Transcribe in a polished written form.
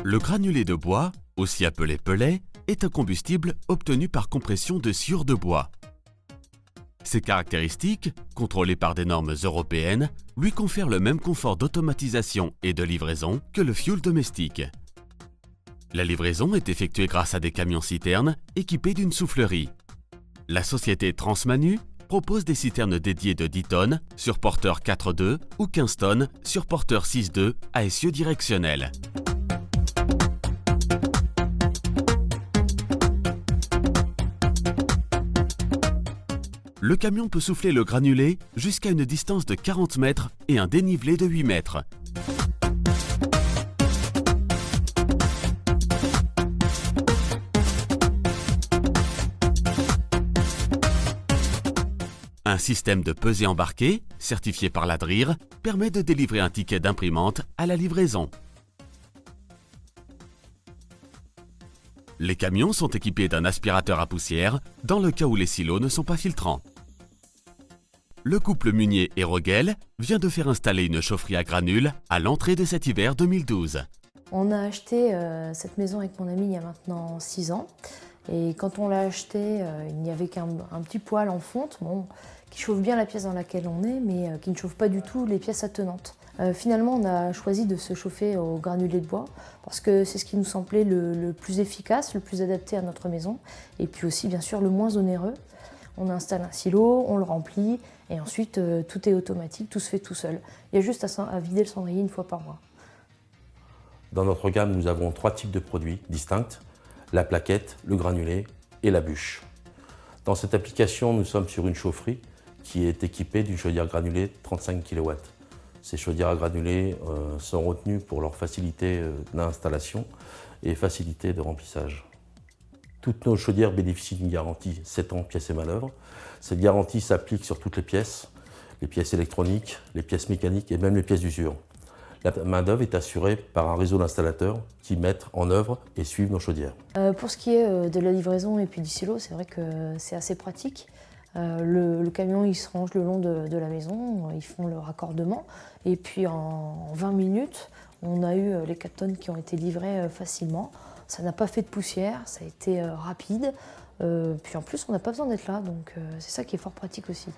Le granulé de bois, aussi appelé pellet, est un combustible obtenu par compression de sciure de bois. Ces caractéristiques, contrôlées par des normes européennes, lui confèrent le même confort d'automatisation et de livraison que le fioul domestique. La livraison est effectuée grâce à des camions-citernes équipés d'une soufflerie. La société Transmanu propose des citernes dédiées de 10 tonnes sur porteur 4.2 ou 15 tonnes sur porteur 6.2 à essieu directionnel. Le camion peut souffler le granulé jusqu'à une distance de 40 mètres et un dénivelé de 8 mètres. Un système de pesée embarqué, certifié par la DRIR, permet de délivrer un ticket d'imprimante à la livraison. Les camions sont équipés d'un aspirateur à poussière dans le cas où les silos ne sont pas filtrants. Le couple Munier et Rogel vient de faire installer une chaufferie à granules à l'entrée de cet hiver 2012. On a acheté cette maison avec mon ami il y a maintenant 6 ans. Et quand on l'a acheté, il n'y avait qu'un petit poêle en fonte qui chauffe bien la pièce dans laquelle on est, mais qui ne chauffe pas du tout les pièces attenantes. Finalement, on a choisi de se chauffer au granulé de bois parce que c'est ce qui nous semblait le plus efficace, le plus adapté à notre maison et puis aussi, bien sûr, le moins onéreux. On installe un silo, on le remplit et ensuite tout est automatique, tout se fait tout seul. Il y a juste à vider le cendrier une fois par mois. Dans notre gamme, nous avons 3 types de produits distincts, la plaquette, le granulé et la bûche. Dans cette application, nous sommes sur une chaufferie qui est équipée d'une chaudière granulée 35 kW. Ces chaudières à granulés sont retenues pour leur facilité d'installation et facilité de remplissage. Toutes nos chaudières bénéficient d'une garantie 7 ans pièces et manœuvres. Cette garantie s'applique sur toutes les pièces électroniques, les pièces mécaniques et même les pièces d'usure. La main-d'œuvre est assurée par un réseau d'installateurs qui mettent en œuvre et suivent nos chaudières. Pour ce qui est de la livraison et puis du silo, c'est vrai que c'est assez pratique. Le camion il se range le long de la maison, ils font le raccordement et puis en 20 minutes, on a eu les 4 tonnes qui ont été livrées facilement. Ça n'a pas fait de poussière, ça a été rapide. Puis en plus, on n'a pas besoin d'être là, donc c'est ça qui est fort pratique aussi.